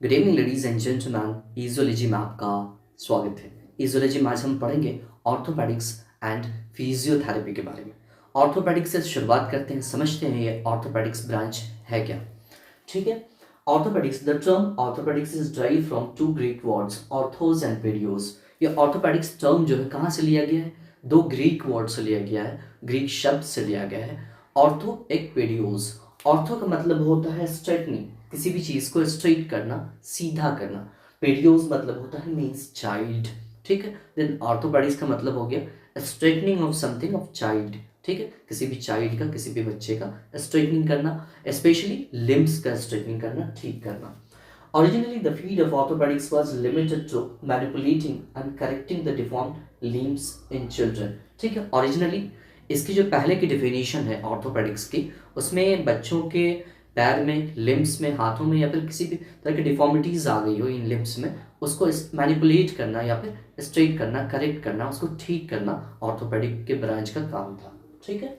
Good evening ladies and gentleman, ईजोलॉजी में आपका स्वागत है। ईजोलॉजी में आज हम पढ़ेंगे ऑर्थोपेडिक्स एंड फिजियोथेरेपी के बारे में। ऑर्थोपेडिक्स से शुरुआत करते हैं, समझते हैं ये ऑर्थोपेडिक्स ब्रांच है क्या। ठीक है। Orthopaedics, the term orthopaedics is drive from two Greek words orthos and pedios. ये ऑर्थोपेडिक्स टर्म जो है कहाँ से लिया गया है? दो ग्रीक वर्ड से लिया गया है, ग्रीक शब्द से लिया गया है। ऑर्थो एक पेडियोस। ऑर्थो का मतलब होता है स्ट्रेटनिंग, किसी भी चीज को स्ट्रेट करना, सीधा करना। पेडियोस मतलब होता है मीन्स चाइल्ड। ठीक है। देन ऑर्थोपेडिक्स का मतलब हो गया straightening of something of child. ठीक है, किसी भी चाइल्ड का, किसी भी बच्चे का स्ट्रेटनिंग करना, स्पेशली लिम्स का स्ट्रेटनिंग करना, ठीक करना। Originally, the field of orthopedics was limited to manipulating and correcting the deformed limbs in children. ठीक है। Originally, इसकी जो पहले की डेफिनेशन है ऑर्थोपेडिक्स की, उसमें बच्चों के पैर में, लिम्स में, हाथों में या फिर किसी भी तरह की डिफॉर्मिटीज आ गई हो इन लिम्स में, उसको मैनिपुलेट करना या फिर स्ट्रेट करना, करेक्ट करना, उसको ठीक करना ऑर्थोपेडिक के ब्रांच का काम था। ठीक है।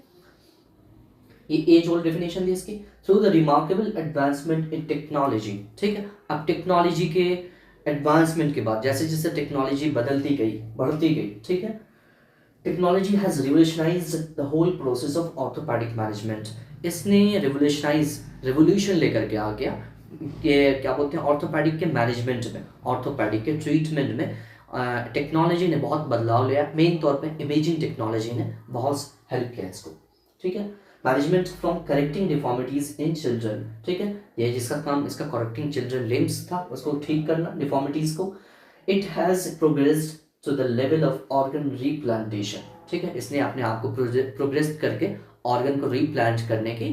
ये एज ओल्ड डेफिनेशन थी इसकी। Through the remarkable advancement in technology. ठीक है। अब टेक्नोलॉजी के एडवांसमेंट के बाद जैसे जैसे टेक्नोलॉजी बदलती गई, बढ़ती गई, ठीक है, technology has revolutionised the whole process of orthopaedic management. इसने रिवोल्यूशन लेकर के आ गया कि क्या बोलते हैं, ऑर्थोपेडिक के मैनेजमेंट में, ऑर्थोपेडिक के ट्रीटमेंट में टेक्नोलॉजी ने बहुत बदलाव लिया। मेन तौर पे इमेजिंग टेक्नोलॉजी ने बहुत हेल्प किया इसको। ठीक है। Management from correcting deformities in children. ठीक है, ये जिसका काम, इसका करेक्टिंग चिल्ड्रन लिम्स था, उसको ठीक करना, डिफॉर्मिटीज को। It has progressed to the level of organ replantation. ठीक है, इसने अपने आप को प्रोग्रेस करके ऑर्गन को रीप्लांट करने की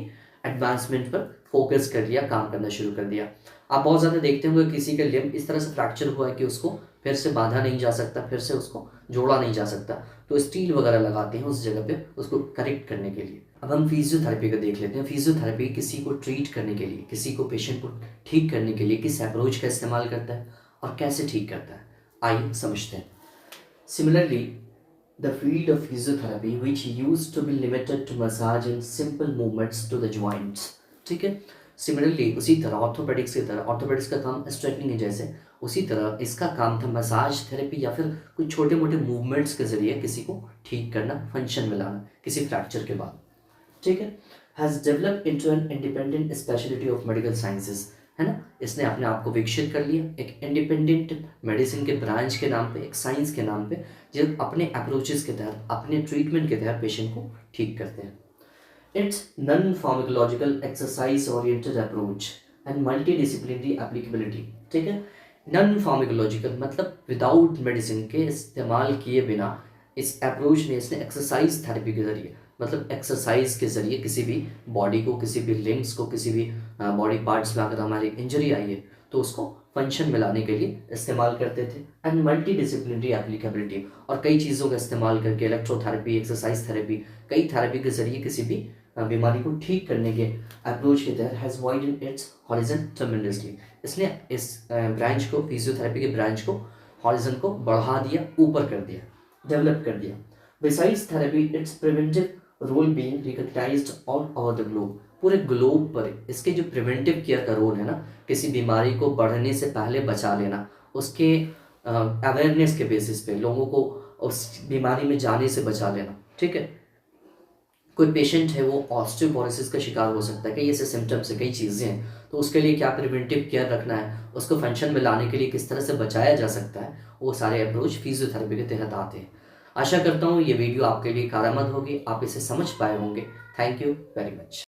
एडवांसमेंट पर फोकस कर लिया, काम करना शुरू कर दिया। आप बहुत ज़्यादा देखते होंगे किसी का लिम्ब इस तरह से फ्रैक्चर हुआ है कि उसको फिर से बांधा नहीं जा सकता, फिर से उसको जोड़ा नहीं जा सकता, तो स्टील वगैरह लगाते हैं उस जगह पे उसको करेक्ट करने के लिए। अब हम फिजियोथेरेपी का देख लेते हैं। फिजियोथेरेपी किसी को ट्रीट करने के लिए, किसी को, पेशेंट को ठीक करने के लिए किस अप्रोच का इस्तेमाल करता है और कैसे ठीक करता है, आइए समझते हैं। Similarly, the field of physiotherapy which used to be limited to massaging simple movements to the joints। ठीक है। सिमिलरली उसी तरह ऑर्थोपेडिक्स की तरह, ऑर्थोपेडिक्स का काम स्ट्रेटनिंग है जैसे, उसी तरह इसका काम था मसाज थेरेपी या फिर कुछ छोटे मोटे मूवमेंट्स के जरिए किसी को ठीक करना, फंक्शन में लाना किसी फ्रैक्चर के बाद। ठीक है। Has develop into an independent speciality of medical sciences, है ना। इसने अपने आप को विकसित कर लिया एक इंडिपेंडेंट मेडिसिन के ब्रांच के नाम पे, एक साइंस के नाम पे, जो अपने अप्रोचेस के तहत, अपने ट्रीटमेंट के तहत पेशेंट को ठीक करते हैं। It's non pharmacological exercise oriented approach and multi disciplinary applicability. ठीक है। नॉन फार्माकोलॉजिकल मतलब विदाउट मेडिसिन के इस्तेमाल किए बिना इस अप्रोच ने, इसने एक्सरसाइज थेरेपी के जरिए, मतलब एक्सरसाइज के जरिए किसी भी बॉडी को, किसी भी लिम्स को, किसी भी बॉडी पार्ट्स में अगर हमारी इंजरी आई है तो उसको फंक्शन में लाने के लिए इस्तेमाल करते थे। एंड मल्टी डिसिप्लिनरी एप्लीकेबिलिटी, और कई चीज़ों का इस्तेमाल करके, इलेक्ट्रोथेरेपी, एक्सरसाइज थेरेपी, कई थेरेपी के जरिए किसी भी बीमारी को ठीक करने के अप्रोच के तहत has widen it's horizon tremendously. इसने इस ब्रांच को, फिजियोथेरेपी के ब्रांच को, हॉरिजन को बढ़ा दिया, ऊपर कर दिया, डेवलप कर दिया। Besides therapy, it's preventive role being recognised all over the globe. पूरे ग्लोब पर इसके जो प्रिवेंटिव केयर का रोल है ना, किसी बीमारी को बढ़ने से पहले बचा लेना, उसके अवेयरनेस के बेसिस पे लोगों को उस बीमारी में जाने से बचा लेना। ठीक है। कोई पेशेंट है वो ऑस्टियोपोरोसिस का शिकार हो सकता है, कई ऐसे सिम्टम्स है, कई चीज़ें हैं, तो उसके लिए क्या प्रिवेंटिव केयर रखना है, उसको फंक्शन में लाने के लिए किस तरह से बचाया जा सकता है, वो सारे अप्रोच फिजियोथेरेपी के तहत आते हैं। आशा करता हूँ ये वीडियो आपके लिए कारआमद होगी, आप इसे समझ पाए होंगे। Thank you very much.